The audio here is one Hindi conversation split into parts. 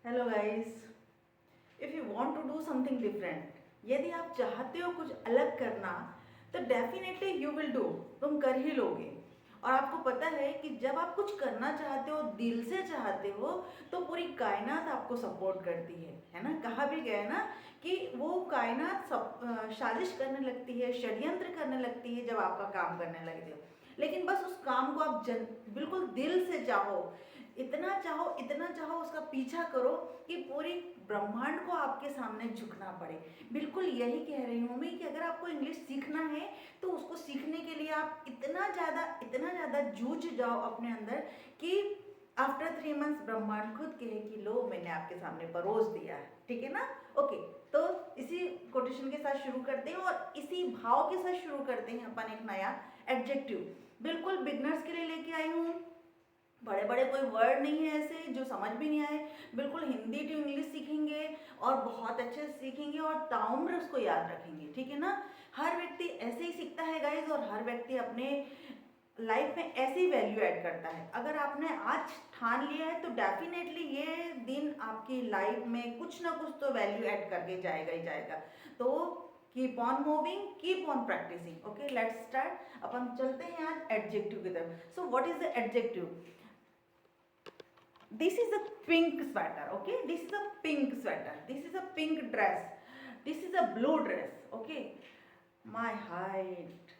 Hello guys, if you want to do something different, यदि आप चाहते हो कुछ अलग करना, तो डेफिनेटली यू विल डू, तुम कर ही लोगे। और आपको पता है कि जब आप कुछ करना चाहते हो, दिल से चाहते हो, तो पूरी कायनात आपको सपोर्ट करती है ना। कहा भी गया है ना कि वो कायनात सब साजिश करने लगती है, षड्यंत्र करने लगती है जब आपका काम करने लगते हो। लेकिन बस उस काम को आप बिल्कुल दिल से चाहो, इतना चाहो, उसका पीछा करो कि पूरी ब्रह्मांड को आपके सामने झुकना पड़े। बिल्कुल यही कह रही हूँ मैं कि अगर आपको इंग्लिश सीखना है तो उसको सीखने के लिए आप इतना ज़्यादा जूझ जाओ अपने अंदर कि आफ्टर 3 मंथ्स ब्रह्मांड खुद कहे कि लो, मैंने आपके सामने परोस दिया है। ठीक है ना। ओके, तो इसी कोटेशन के साथ शुरू करते हैं और इसी भाव के साथ शुरू करते हैं अपन एक नया एडजेक्टिव। बिल्कुल बिगनर्स के लिए लेके आई हूँ। बड़े बड़े कोई वर्ड नहीं है ऐसे जो समझ भी नहीं आए। बिल्कुल हिंदी टू इंग्लिश सीखेंगे और बहुत अच्छे से सीखेंगे और ताउम्र उसको याद रखेंगे। ठीक है ना। हर व्यक्ति ऐसे ही सीखता है गाइज, और हर व्यक्ति अपने लाइफ में ऐसी वैल्यू ऐड करता है। अगर आपने आज ठान लिया है तो डेफिनेटली ये दिन आपकी लाइफ में कुछ ना कुछ तो वैल्यू ऐड करके जाएगा ही जाएगा। तो keep on moving, keep on practising. Okay, let's start. अपन चलते हैं आज एडजेक्टिव की तरफ। So what is the adjective? This is a pink sweater. Okay, this is a pink sweater, this is a pink dress, this is a blue dress. Okay, my height,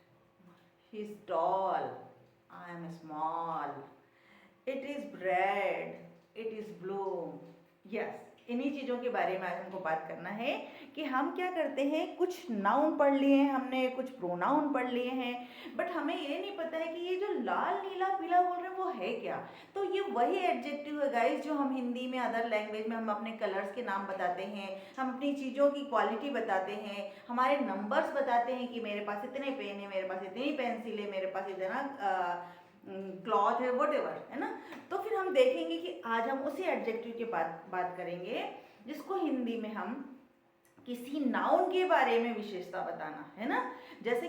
he's tall, I am small, it is red, it is blue. Yes, इन्हीं चीज़ों के बारे में आज हमको बात करना है कि हम क्या करते हैं। कुछ नाउन पढ़ लिए हैं हमने, कुछ प्रोनाउन पढ़ लिए हैं, बट हमें ये नहीं पता है कि ये जो लाल नीला पीला बोल रहे हैं वो है क्या। तो ये वही एडजेक्टिव है गाइस जो हम हिंदी में, अदर लैंग्वेज में हम अपने कलर्स के नाम बताते हैं, हम अपनी चीज़ों की क्वालिटी बताते हैं, हमारे नंबर्स बताते हैं कि मेरे पास इतने पेन है, मेरे पास इतनी पेंसिल है, मेरे पास इतना क्लॉथ है, वट एवर, है ना। तो फिर हम देखेंगे कि आज हम उसी एडजेक्टिव की बात करेंगे जिसको हिंदी में हम किसी नाउन के बारे में विशेषता बताना, है ना। जैसे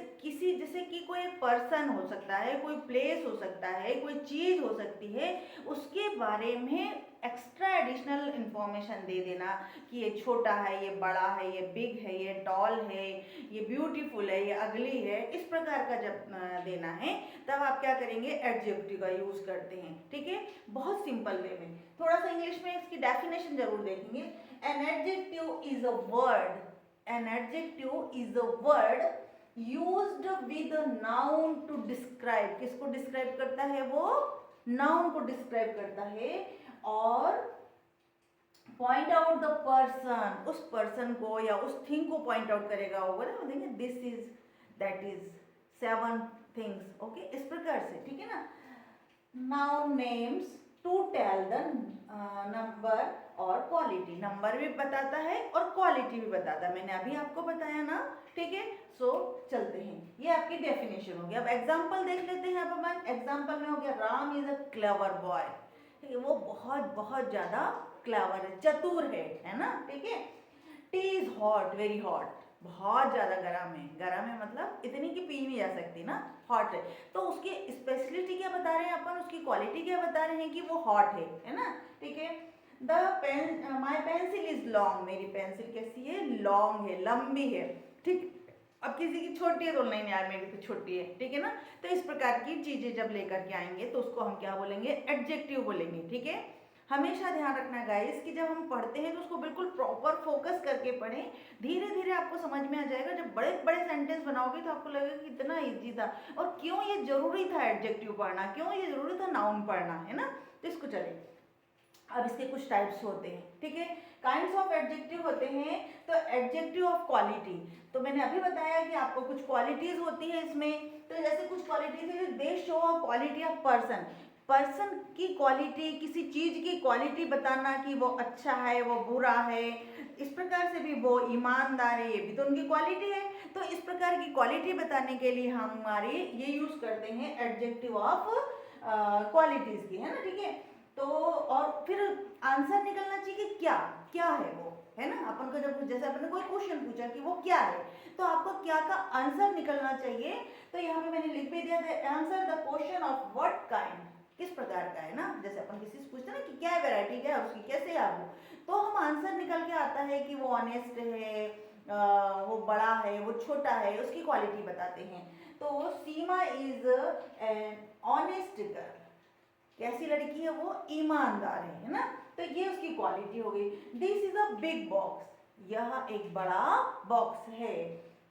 कि कोई एक पर्सन हो सकता है, कोई प्लेस हो सकता है, कोई चीज़ हो सकती है, उसके बारे में एक्स्ट्रा एडिशनल इंफॉर्मेशन दे देना कि ये छोटा है, ये बड़ा है, ये बिग है, ये टॉल है, ये ब्यूटीफुल है, ये अगली है। इस प्रकार का जब देना है तब आप क्या करेंगे, एडजेक्टिव का यूज़ करते हैं। ठीक है, बहुत सिंपल वे में। थोड़ा सा इंग्लिश में इसकी डेफिनेशन जरूर देखेंगे। An adjective is a word. An adjective is a word used with a noun to describe. किसको डिस्क्राइब करता है वो? नाउन को डिस्क्राइब करता है और पॉइंट आउट द पर्सन, उस पर्सन को या उस थिंग को पॉइंट आउट करेगा। वो बोले देंगे this is, that is, 7 things. Okay, इस प्रकार से। ठीक है ना। Noun names to tell the number और क्वालिटी। नंबर भी बताता है और क्वालिटी भी बताता है, मैंने अभी आपको बताया ना। ठीक है, सो चलते हैं, ये आपकी डेफिनेशन हो गया। अब एग्जांपल देख लेते हैं। अब अपन एग्जांपल में हो गया, Ram is a clever boy. ठीक है, वो बहुत बहुत ज्यादा क्लेवर है, चतुर है ना। ठीक है। T is hot, very hot, बहुत ज्यादा गर्म है। गर्म है मतलब इतनी की पी नहीं जा सकती ना, हॉट है। तो उसकी स्पेशलिटी क्या बता रहे हैं अपन, उसकी क्वालिटी क्या बता रहे हैं कि वो हॉट है ना। ठीक है। The pen, my pencil is long, मेरी पेंसिल कैसी है, लॉन्ग है, लंबी है। ठीक। अब किसी की छोटी है तो नहीं यार मेरी तो छोटी है। ठीक है ना। तो इस प्रकार की चीजें जब लेकर के आएंगे तो उसको हम क्या बोलेंगे, एडजेक्टिव बोलेंगे। ठीक है। हमेशा ध्यान रखना गाइस कि जब हम पढ़ते हैं तो उसको बिल्कुल प्रॉपर फोकस करके पढ़ें। धीरे धीरे आपको समझ में आ जाएगा। जब बड़े बड़े सेंटेंस बनाओगे तो आपको लगेगा कि इतना इजी था, और क्यों ये जरूरी था एडजेक्टिव पढ़ना, क्यों ये जरूरी था नाउन पढ़ना, है ना। तो इसको चले। अब इसके कुछ टाइप्स होते हैं। ठीक है, काइंड्स ऑफ एडजेक्टिव होते हैं। तो एडजेक्टिव ऑफ क्वालिटी, तो मैंने अभी बताया कि आपको कुछ क्वालिटीज होती है इसमें। तो जैसे कुछ क्वालिटीज है, दे show a quality of person. Person की क्वालिटी, किसी चीज की क्वालिटी बताना कि वो अच्छा है, वो बुरा है, इस प्रकार से भी वो ईमानदार है, ये भी तो उनकी क्वालिटी है। तो इस प्रकार की क्वालिटी बताने के लिए हम हमारे ये यूज करते हैं एडजेक्टिव ऑफ क्वालिटीज की, है ना। ठीक है। तो और फिर आंसर निकलना चाहिए कि क्या क्या है वो, है ना। अपन को जब जैसे अपन ने कोई क्वेश्चन पूछा कि वो क्या है, तो आपको क्या का आंसर निकलना चाहिए। तो यहाँ पे मैंने लिख भी दिया था, answer the question of what kind. किस प्रकार का है ना, जैसे अपन किसी से पूछते हैं ना कि क्या है वैरायटी, क्या है उसकी, कैसे है आप, तो हम आंसर निकल के आता है कि वो ऑनेस्ट है, वो बड़ा है, वो छोटा है, उसकी क्वालिटी बताते हैं। तो सीमा इज एन ऑनेस्ट गर्ल, कैसी लड़की है वो, ईमानदार है ना, तो ये उसकी क्वालिटी हो गई। This is a big box, यह एक बड़ा बॉक्स है।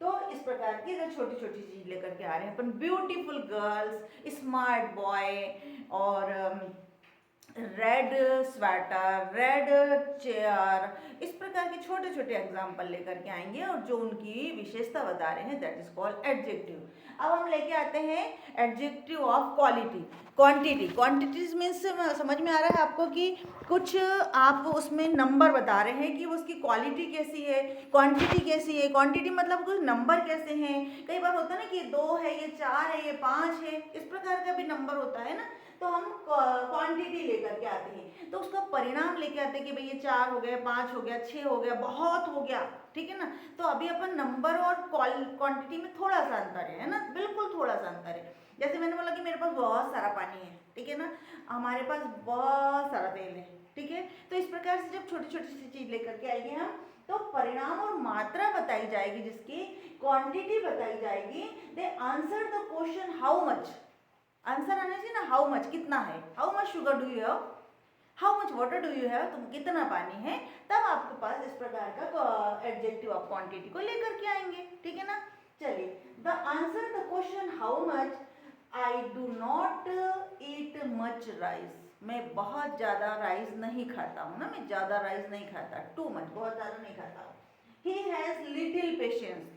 तो इस प्रकार की जो छोटी छोटी चीज लेकर के आ रहे हैं अपन, ब्यूटीफुल गर्ल्स, स्मार्ट बॉय, और रेड स्वेटर, रेड चेयर, इस प्रकार के छोटे छोटे एग्जाम्पल लेकर के आएंगे और जो उनकी विशेषता बता रहे हैं, दैट इज कॉल्ड एडजेक्टिव। अब हम लेके आते हैं adjective of quality, quantity. Quantities means समझ में आ रहा है आपको कि कुछ आप उसमें नंबर बता रहे हैं कि उसकी क्वालिटी कैसी है, क्वांटिटी कैसी है। क्वांटिटी मतलब कुछ नंबर कैसे हैं, कई बार होता है ना कि 2 है, ये 4 है, ये 5 है, इस प्रकार का भी नंबर होता है ना, तो हम क्वांटिटी लेकर के आते हैं, तो उसका परिणाम लेके आते हैं कि भाई ये 4 हो गया, 5 हो गया, 6 हो गया, बहुत हो गया, ठीक है ना। तो अभी अपन नंबर और क्वांटिटी में थोड़ा सा अंतर है ना, बिल्कुल थोड़ा सा अंतर है। जैसे मैंने बोला कि मेरे पास बहुत सारा पानी है, ठीक है ना, हमारे पास बहुत सारा तेल है, ठीक है। तो इस प्रकार से जब छोटी छोटी सी चीज लेकर के आएंगे हम, तो परिणाम और मात्रा बताई जाएगी, जिसकी क्वांटिटी बताई जाएगी। They answer the question how much, answer आने चाहिए ना, हाउ मच कितना है, how much sugar do you have, how much water do you have, तुम कितना पानी है, तब आपके पास इस प्रकार का एडजेक्टिव ऑफ क्वांटिटी को लेकर के आएंगे, ठीक है ना। चलिए, the answer the question how much, I do not eat much rice, मैं बहुत ज़्यादा राइस नहीं खाता हूँ ना, मैं ज़्यादा राइस नहीं खाता, टू मच बहुत ज़्यादा नहीं खाता हूँ। ही हैज़ लिटिल पेशेंस,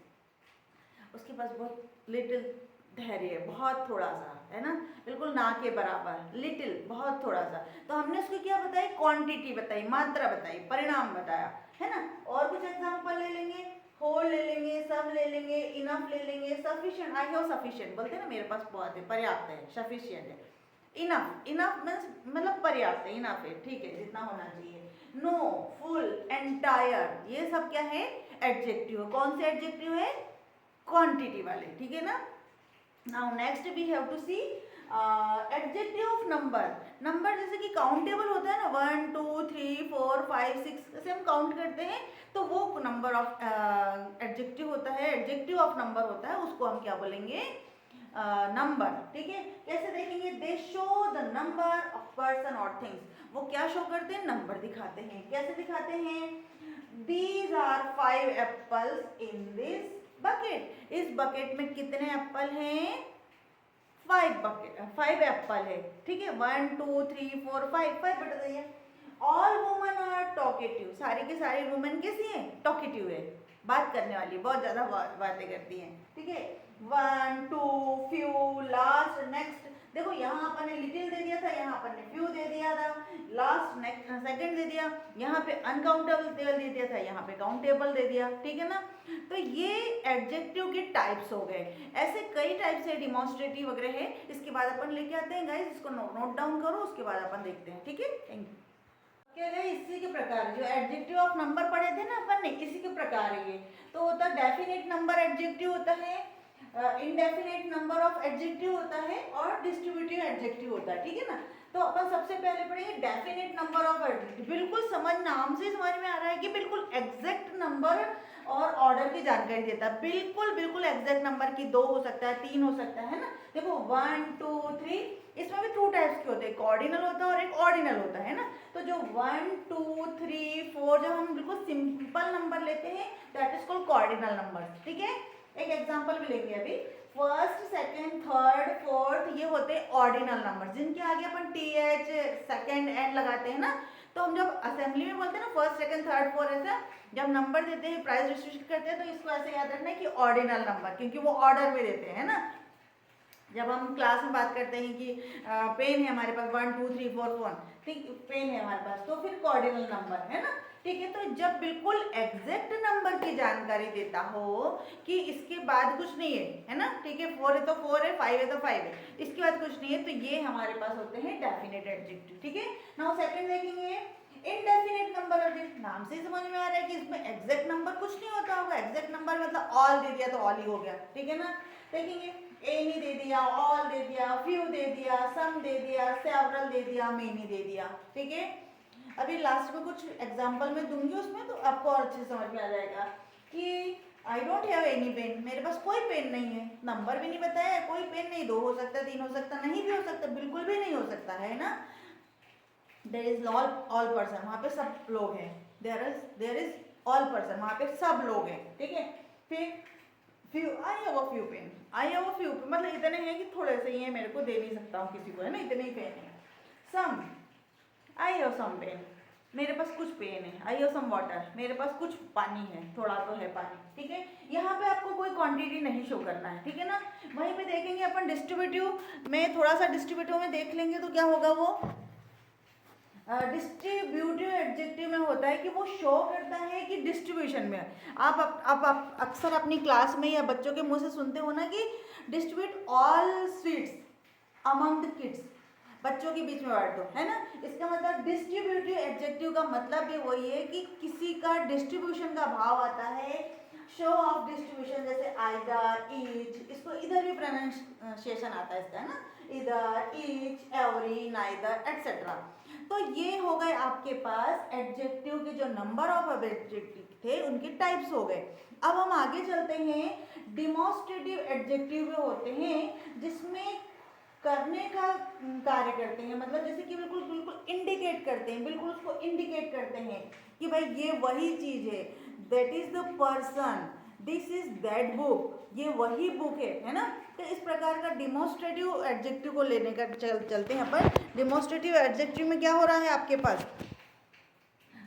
उसके पास बहुत लिटिल धैर्य है, बहुत थोड़ा सा है ना, बिल्कुल ना के बराबर, लिटिल बहुत थोड़ा सा। तो हमने उसको क्या बताई, क्वांटिटी बताई, मात्रा बताई, परिणाम बताया, है ना। और कुछ एग्जांपल ले लेंगे, होल ले लेंगे, सब ले लेंगे, इनफ ले लेंगे, सफिशिएंट, आई हैव सफिशिएंट बोलते हैं ना, मेरे पास बहुत है, पर्याप्त है, सफिशिएंट है। इनफ, इनफ मीन्स मतलब पर्याप्त है, इनफ है, ठीक है, जितना होना चाहिए। नो, फुल, एंटायर, ये सब क्या है, एडजेक्टिव। कौन से एडजेक्टिव है, क्वांटिटी वाले, ठीक है ना। Now next we have to see adjective of number. Number जैसे कि काउंटेबल होता है ना, 1 2 3 4 5 6, जैसे हम काउंट करते हैं, तो वो नंबर ऑफ एडजेक्टिव होता है, एडजेक्टिव ऑफ नंबर होता है, उसको हम क्या बोलेंगे, नंबर, ठीक है। कैसे देखेंगे, दे show the number of person और थिंग्स, वो क्या शो करते हैं, नंबर दिखाते हैं। कैसे दिखाते हैं, these are 5 apples in this bucket, इस बकेट में कितने एप्पल हैं, 5 एप्पल है, ठीक है। 1 2 3 4 5 बटा दिया। ऑल वुमेन आर टॉकेटिव, सारी की सारी वुमेन कैसी हैं, टॉकेटिव है, बात करने वाली, बहुत ज्यादा बातें करती हैं, ठीक है। 1 2 फ्यू, लास्ट, नेक्स्ट, देखो यहाँ अपन ने लिटिल दे दिया था, यहाँ अपन ने फ्यू दे दिया था, लास्ट नेक्स्ट सेकंड दे दिया, यहाँ पे अनकाउंटेबल दे दिया था, यहाँ पे काउंटेबल दे दिया, ठीक है ना। तो ये एडजेक्टिव के टाइप्स हो गए, ऐसे कई टाइप्स है, डिमॉन्स्ट्रेटिव वगैरह है, इसके बाद अपन लेके आते हैं गाइस, इसको नोट डाउन करो, उसके बाद अपन देखते हैं, ठीक है। Thank you. क्या है, इसी के प्रकार जो एडजेक्टिव ऑफ नंबर पढ़े थे ना अपन ने, इसी के प्रकार है ये। तो होता है डेफिनेट नंबर एडजेक्टिव होता है, इनडेफिनेट नंबर ऑफ एडजेक्टिव होता है, और डिस्ट्रीब्यूटिव एडजेक्टिव होता है, ठीक है ना। तो अपन सबसे पहले पढ़ेंगे डेफिनेट नंबर ऑफ एडजेक्टिव। बिल्कुल समझ, नाम से समझ में आ रहा है कि बिल्कुल एग्जैक्ट नंबर और ऑर्डर की जानकारी देता है, बिल्कुल बिल्कुल एग्जैक्ट नंबर की 2 हो सकता है, 3 हो सकता है ना। देखो 1 2 3, इसमें भी 2 टाइप्स के होते हैं, कॉर्डिनल होता है और एक ऑर्डिनल होता है ना। तो जो 1 2 3 4 जब हम बिल्कुल सिंपल नंबर लेते हैं, that is called cardinal number, ठीक है। एक एग्जांपल भी लेंगे अभी, फर्स्ट सेकंड थर्ड फोर्थ, ये होते हैं ऑर्डिनल नंबर, जिनके आगे अपन टीएच सेकंड एंड लगाते हैं ना। तो हम जब असेंबली में बोलते हैं ना फर्स्ट सेकंड थर्ड फोर्थ, ऐसा जब नंबर देते हैं, प्राइस डिस्ट्रीब्यूट करते हैं, तो इसको ऐसे याद रखना है कि ऑर्डिनल नंबर, क्योंकि वो ऑर्डर में देते हैं ना। जब हम क्लास में बात करते हैं कि पेन है हमारे पास 1 2 3 4 4, ठीक, पेन है हमारे पास, तो फिर कॉर्डिनल नंबर है ना, ठीक है। तो जब बिल्कुल एग्जैक्ट नंबर की जानकारी देता हो कि इसके बाद कुछ नहीं है ना, ठीक है, 4 है तो 4 है, 5 है तो 5 है, इसके बाद कुछ नहीं है, तो ये हमारे पास होते हैं डेफिनेट एडजेक्टिव, ठीक है। नाउ सेकंड देखेंगे, इनडेफिनेट नंबर एडजेक्टिव। नाम से ही समझ में आ रहा है कि इसमें एग्जैक्ट नंबर कुछ नहीं होता होगा, एग्जैक्ट नंबर मतलब ऑल दे दिया तो ऑल ही हो गया, ठीक है ना। देखेंगे एनी दे दिया, ऑल दे दिया, फ्यू दे दिया, सम दे दिया, सेवरल दे दिया, मेनी दे दिया। ठीक है, अभी लास्ट में कुछ एग्जाम्पल में दूंगी उसमें, तो आपको और अच्छे समझ में आ जाएगा कि I don't have any pen, मेरे पास कोई पेन नहीं है, नंबर भी नहीं बताया, कोई पेन नहीं, 2 हो सकता, 3 हो सकता, नहीं भी हो सकता, बिल्कुल भी नहीं हो सकता है ना। देयर इज ऑल पर्सन, वहाँ पे सब लोग हैं, देयर इज ऑल पर्सन, वहाँ पे सब लोग हैं। ठीक है, फिर few, I have a few pen, I have a few, मतलब इतने हैं कि थोड़े से ही है, मेरे को दे नहीं सकता हूँ किसी को, है ना, इतने ही पेन है। सम, आई हैव सम पेन, मेरे पास कुछ पेन है। आई हैव सम वाटर, मेरे पास कुछ पानी है, थोड़ा तो है पानी। ठीक है, यहाँ पे आपको कोई क्वांटिटी नहीं शो करना है। ठीक है ना, वहीं पे देखेंगे अपन डिस्ट्रीब्यूटिव में, थोड़ा सा डिस्ट्रीब्यूटिव में देख लेंगे तो क्या होगा, वो डिस्ट्रीब्यूटिव एडजेक्टिव में होता है कि वो शो करता है कि डिस्ट्रीब्यूशन में। आप अक्सर अपनी क्लास में या बच्चों के मुंह से सुनते हो ना कि distribute all sweets among the kids, बच्चों के बीच में बांट दो, है ना। इसका मतलब डिस्ट्रीब्यूटिव एडजेक्टिव का मतलब ये वही है कि किसी का डिस्ट्रीब्यूशन का भाव आता है, शो ऑफ डिस्ट्रीब्यूशन, जैसे आइदर, ईच, इसको इधर भी प्रोनाउंसिएशन आता है इसका, है ना, इधर, ईच, एवरी, नाइदर, एटसेट्रा। तो ये हो गए आपके पास एडजेक्टिव के जो नंबर ऑफ एडजेक्टिव थे उनके टाइप्स हो गए। अब हम आगे चलते हैं, डिमॉन्स्ट्रेटिव एडजेक्टिव जो होते हैं जिसमें करने का कार्य करते हैं, मतलब जैसे कि बिल्कुल बिल्कुल इंडिकेट करते हैं, बिल्कुल उसको इंडिकेट करते हैं कि भाई ये वही चीज है, that is the person, this is that book, ये वही बुक है ना। तो इस प्रकार का डिमॉन्स्ट्रेटिव एडजेक्टिव को लेने का चलते हैं अपन। डिमॉन्स्ट्रेटिव एडजेक्टिव में क्या हो रहा है आपके पास,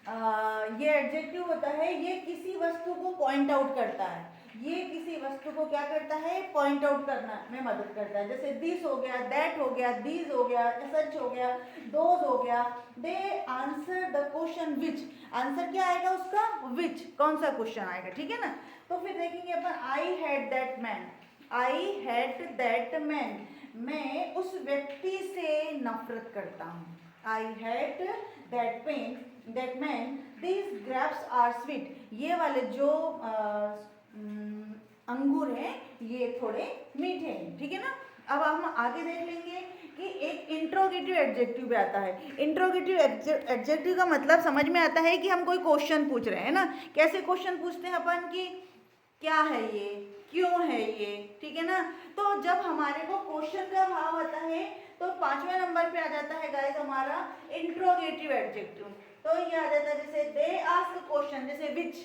ये एडजेक्टिव होता है, ये किसी वस्तु को पॉइंट आउट करता है, ये किसी वस्तु को क्या करता है, पॉइंट आउट करना में मदद करता है। जैसे दिस हो गया, दैट हो गया, दीज हो गया, सच हो गया, दोज हो गया। They answer the question which, answer क्या आएगा उसका, विच, कौन सा क्वेश्चन आएगा। ठीक है ना, तो फिर देखेंगे अपन, I hate that man, I hate that man, मैं उस व्यक्ति से नफरत करता हूँ। I hate that pen, that man, these grapes are sweet, ये वाले जो अंगूर हैं ये थोड़े मीठे हैं। ठीक है ना, अब हम आगे देख लेंगे कि एक इंट्रोगेटिव एडजेक्टिव भी आता है। इंट्रोगेटिव एडजेक्टिव का मतलब समझ में आता है कि हम कोई क्वेश्चन पूछ रहे हैं ना। कैसे क्वेश्चन पूछते हैं अपन कि क्या है ये, क्यों है ये। ठीक है ना, तो जब हमारे को क्वेश्चन का भाव आता है तो 5वें नंबर पे आ जाता है गाइस हमारा इंट्रोगेटिव एडजेक्टिव। तो ये आ जाता है, जैसे दे आस्क क्वेश्चन, जैसे विच,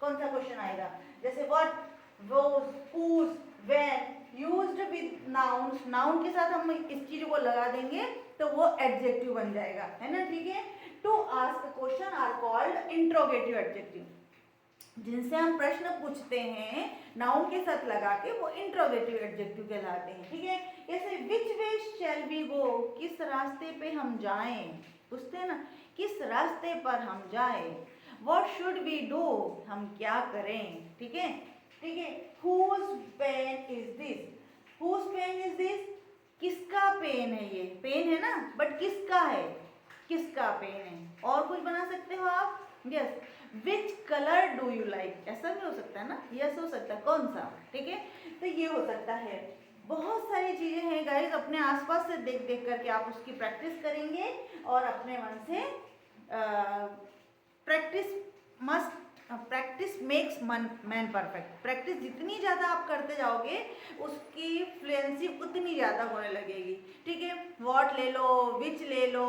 कौन सा क्वेश्चन आएगा, जैसे what, whose, whose, when, used with nouns, noun के साथ हम इस चीज को लगा देंगे तो वो एडजेक्टिव बन जाएगा, है ना। ठीक है, to ask question are called interrogative adjective, जिनसे हम प्रश्न पूछते हैं नाउन के साथ लगा के वो इंट्रोगेटिव एडजेक्टिव कहलाते हैं। ठीक है, जैसे विच वे शैल वी गो, किस रास्ते पे हम जाएं, पूछते हैं ना, किस रास्ते पर हम जाएं। व्हाट शुड वी डू, हम क्या करें। ठीक है, ठीक है, whose pen is this, whose pen is this, किसका पेन है ये, पेन है ना बट किसका है, किसका पेन है। और कुछ बना सकते हो आप, yes, which colour do you like, ऐसा भी हो सकता है ना, यस हो सकता है, कौन सा। ठीक है, तो ये हो सकता है। बहुत सारी चीजें हैं गाइस, अपने आसपास से देख देख करके आप उसकी प्रैक्टिस करेंगे और अपने मन से practice makes man perfect. Practice जितनी ज़्यादा आप करते जाओगे उसकी फ्लुएंसी उतनी ज़्यादा होने लगेगी। ठीक है, व्हाट ले लो, विच ले लो,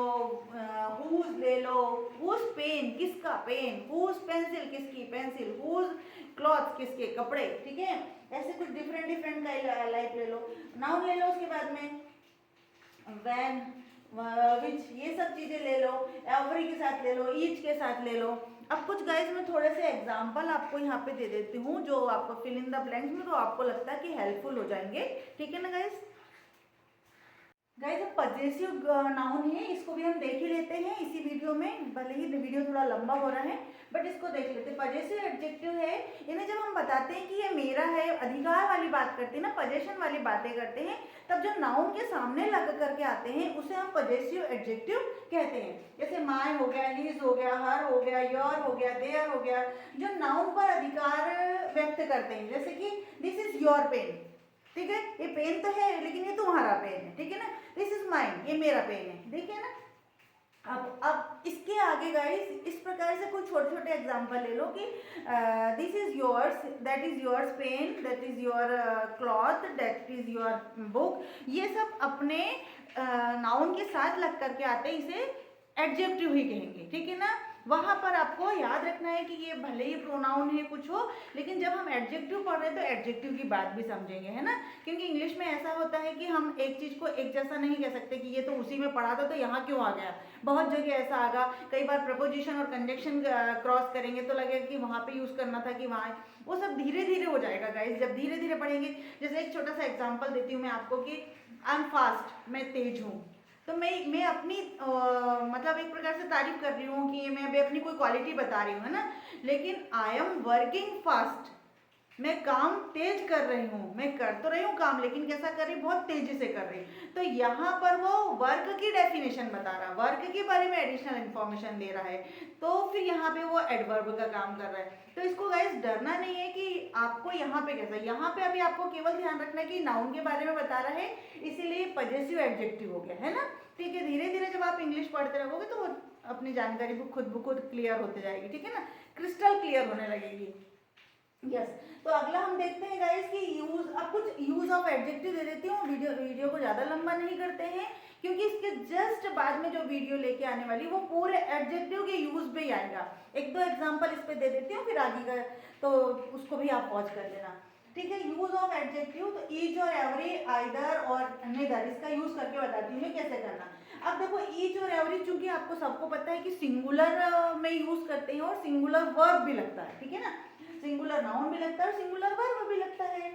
हुज ले लो, हुज पेन, किसका पेन, हुज पेंसिल, किसकी पेंसिल, हुज क्लॉथ, किसके कपड़े। ठीक है, ऐसे कुछ डिफरेंट का लाइफ ले लो, नाउन ले लो, उसके बाद में व्हेन, विच, ये सब चीज़ें ले लो, एवरी के साथ ले लो, ईच के साथ ले लो। अब कुछ गाइस मैं थोड़े से एग्जाम्पल आपको यहाँ पे दे देती हूँ जो आपको फिल इन द ब्लैंक्स में तो आपको लगता है कि हेल्पफुल हो जाएंगे। ठीक है ना गाइस, गाइस अब पजेसिव नाउन है, इसको भी हम देख ही लेते हैं इसी वीडियो में, भले ही वीडियो थोड़ा लंबा हो रहा है बट इसको देख लेते हैं। पजेसिव एडजेक्टिव है, यानी जब हम बताते हैं कि ये मेरा है, अधिकार वाली बात करते हैं ना, पजेशन वाली बातें करते हैं, तब जो नाउन के सामने लग करके आते हैं उसे हम पजेसिव एडजेक्टिव कहते हैं। जैसे माय हो गया, हीज हो गया, हर हो गया, योर हो गया, देयर हो गया, जो नाउन पर अधिकार व्यक्त करते हैं। जैसे कि दिस इज योर पेन, ठीक है, ये पेन तो है लेकिन ये तुम्हारा पेन है, ठीक है ना, दिस इज माइन, ये मेरा पेन है, देखिए ना। अब इसके आगे गाइस इस प्रकार से कुछ छोटे छोटे एग्जांपल ले लो कि this is yours, that is yours pen, that is your cloth, that is your book, ये सब अपने नाउन के साथ लग करके आते हैं, इसे एडजेक्टिव ही कहेंगे, ठीक है ना। वहां पर आपको याद रखना है कि ये भले ही प्रोनाउन है कुछ हो, लेकिन जब हम एडजेक्टिव पढ़ रहे हैं तो एडजेक्टिव की बात भी समझेंगे, है ना। क्योंकि इंग्लिश में ऐसा होता है कि हम एक चीज को एक जैसा नहीं कह सकते कि ये तो उसी में पढ़ा था तो यहाँ क्यों आ गया, बहुत जगह ऐसा आगा, कई बार प्रपोजिशन और कंजक्शन क्रॉस करेंगे तो लगेगा कि वहाँ पे यूज करना था कि वहाँ, वो सब धीरे धीरे हो जाएगा गाइज, जब धीरे धीरे पढ़ेंगे। जैसे एक छोटा सा एग्जाम्पल देती हूँ मैं आपको कि आई एम फास्ट, मैं तेज हूँ, तो मैं अपनी मतलब एक प्रकार से तारीफ कर रही हूँ कि मैं अभी अपनी कोई क्वालिटी बता रही हूँ, है ना। लेकिन आई एम वर्किंग फास्ट, मैं काम तेज कर रही हूँ, मैं कर तो रही हूँ काम, लेकिन कैसा कर रही, बहुत तेजी से कर रही। तो यहाँ पर वो वर्क की डेफिनेशन बता रहा है, वर्क के बारे में एडिशनल इन्फॉर्मेशन दे रहा है, तो फिर यहाँ पे वो एडवर्ब का काम कर रहा है। तो इसको गाइस डरना नहीं है कि आपको यहाँ पे कैसा, यहाँ पे अभी आपको केवल ध्यान रखना है कि नाउन के बारे में बता रहा है, इसीलिए पजेसिव एडजेक्टिव हो गया, है ना। ठीक है, धीरे धीरे जब आप इंग्लिश पढ़ते रहोगे तो अपनी जानकारी ब खुद क्लियर होते जाएगी, ठीक है ना, क्रिस्टल क्लियर होने लगेगी। यस तो अगला हम देखते हैं गाइस कि यूज, अब कुछ यूज ऑफ एडजेक्टिव दे देती हूँ, वीडियो को ज़्यादा लंबा नहीं करते हैं, क्योंकि इसके जस्ट बाद में जो वीडियो लेके आने वाली वो पूरे एडजेक्टिव के यूज पे ही आएगा। एक दो एग्जांपल इस पे दे देती हूँ, फिर आगे का तो उसको भी आप वॉच कर लेना, ठीक है। यूज ऑफ एडजेक्टिव, तो ईच और एवरी, आइदर और नेदर, इसका यूज करके बताती हूँ मैं कैसे करना। अब देखो ईच और एवरी, चूंकि आपको सबको पता है कि सिंगुलर में यूज करते हैं और सिंगुलर वर्ब भी लगता है, ठीक है ना, सिंगुलर नाउन भी लगता है और सिंगुलर वर्ब भी लगता है।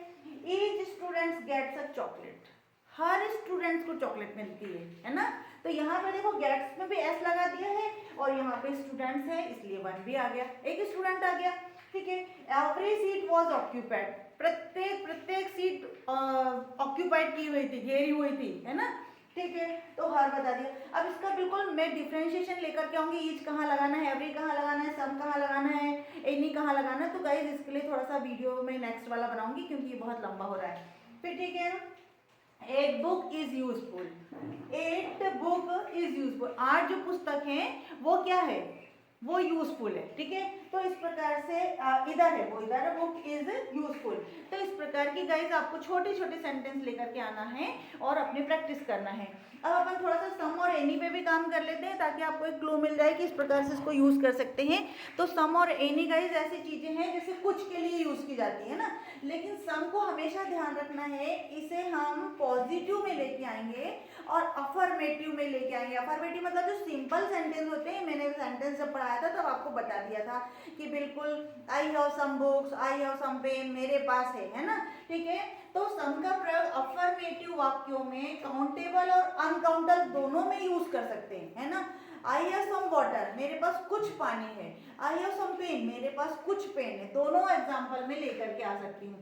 Each students gets a chocolate, हर स्टूडेंट्स को चॉकलेट मिलती है ना। तो यहाँ पे देखो गेट्स में भी एस लगा दिया है और यहाँ पे स्टूडेंट्स है इसलिए वन भी आ गया, एक स्टूडेंट आ गया, ठीक है। एवरी सीट वॉज ऑक्यूपाइड, प्रत्येक सीट ऑक्यूपाइड की हुई थी, घेरी हुई थी, है ना, ठीक है। तो हर बता दिया। अब इसका बिल्कुल मैं डिफ्रेंशिएशन लेकर के आऊंगी, ईच कहाँ लगाना है, एवरी कहाँ लगाना है, सम कहाँ लगाना है, एनी कहाँ लगाना है। तो गाइज इसके लिए थोड़ा सा वीडियो में नेक्स्ट वाला बनाऊंगी क्योंकि ये बहुत लंबा हो रहा है, फिर ठीक है। एक book is useful, 8 book is useful, 8 जो पुस्तक हैं वो क्या है, वो यूजफुल है, ठीक है। तो इस प्रकार से इधर है वो, इधर बुक इज यूजफुल। तो इस प्रकार की गाइज आपको छोटे छोटे सेंटेंस लेकर के आना है और अपनी प्रैक्टिस करना है। अब अपन थोड़ा सा सम और एनी पे भी काम कर लेते हैं ताकि आपको एक क्लू मिल जाए कि इस प्रकार से इसको यूज कर सकते हैं। तो सम और एनी गाइज ऐसी चीजें हैं जैसे कुछ के लिए यूज की जाती है ना, लेकिन सम को हमेशा ध्यान रखना है, इसे हम पॉजिटिव में लेके आएंगे और अफर्मेटिव में लेके आएंगे। अफर्मेटिव मतलब जो सिंपल सेंटेंस होते हैं, मैंने सेंटेंस जब पढ़ाया था तब आपको बता दिया था कि बिल्कुल I have some books, I have some pen, मेरे पास है ना, ठीक है। तो सम का प्रयोग अफर्मेटिव वाक्यों में काउंटेबल और अनकाउंटेबल दोनों में यूज कर सकते हैं, है ना। आई हैव सम वाटर, मेरे पास कुछ पानी है, आई हैव सम पेन, मेरे पास कुछ पेन है, दोनों एग्जाम्पल में लेकर के आ सकती हूँ।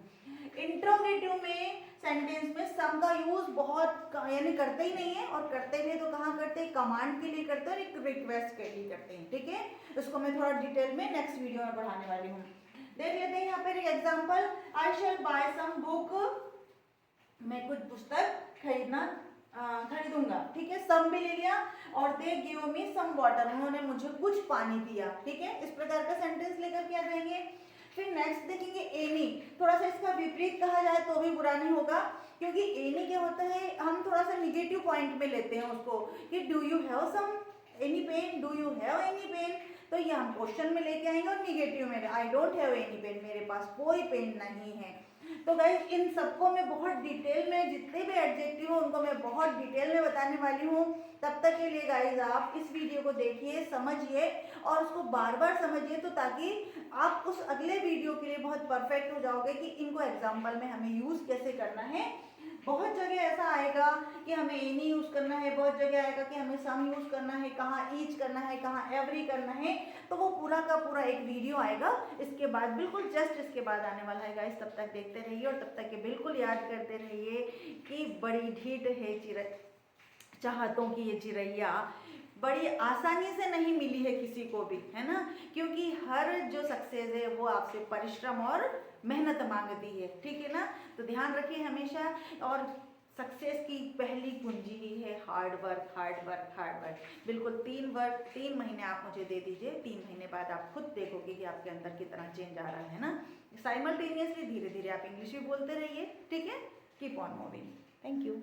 इंट्रोगेटिव में सेंटेंस में सम का यूज बहुत यानी करते ही नहीं है, और करते हैं तो कहाँ करते हैं, कमांड के लिए करते हैं और एक रिक्वेस्ट के लिए करते हैं, ठीक है। इसको मैं थोड़ा डिटेल में नेक्स्ट वीडियो में पढ़ाने वाली हूँ। देख लेते हैं यहाँ पर एग्जाम्पल, आई शैल बाय सम बुक, मैं कुछ पुस्तक खरीदूंगा, ठीक है। सम भी ले लिया और they give me some water, उन्होंने मुझे कुछ पानी दिया, ठीक है। इस प्रकार का सेंटेंस लेकर के आ जाएंगे। फिर नेक्स्ट देखेंगे एनी, थोड़ा सा इसका विपरीत कहा जाए तो भी बुरा नहीं होगा, क्योंकि एनी क्या होता है, हम थोड़ा सा निगेटिव पॉइंट में लेते हैं उसको कि do you have some any pen, do you have any pen, तो ये हम क्वेश्चन में लेके आएंगे और निगेटिव में, I don't have any pen, मेरे पास कोई पेन नहीं है। तो गाइस इन सबको मैं बहुत डिटेल में, जितने भी एडजेक्टिव हो उनको मैं बहुत डिटेल में बताने वाली हूँ। तब तक के लिए गाइस आप इस वीडियो को देखिए, समझिए और उसको बार बार समझिए, तो ताकि आप उस अगले वीडियो के लिए बहुत परफेक्ट हो जाओगे कि इनको एग्जाम्पल में हमें यूज कैसे करना है। बहुत जगह ऐसा आएगा कि हमें एनी यूज करना है, बहुत जगह आएगा कि हमें सम यूज करना है, कहाँ ईच करना है, कहाँ एवरी करना है, तो वो पूरा का पूरा एक वीडियो आएगा इसके बाद, बिल्कुल जस्ट इसके बाद आने वाला है गाइस। तब तक देखते रहिए और तब तक के बिल्कुल याद करते रहिए कि बड़ी ढीठ है चाहतों की ये चिड़ैया, बड़ी आसानी से नहीं मिली है किसी को भी, है ना, क्योंकि हर जो सक्सेस है वो आपसे परिश्रम और मेहनत मांगती है, ठीक है ना। तो ध्यान रखिए हमेशा। और सक्सेस की पहली कुंजी ही है hard work, hard work, hard work. बिल्कुल 3 महीने आप मुझे दे दीजिए, 3 महीने बाद आप खुद देखोगे कि आपके अंदर कितना चेंज आ रहा है ना। साइमल्टेनियसली धीरे धीरे आप इंग्लिश भी बोलते रहिए, ठीक है। Keep on moving. Thank you.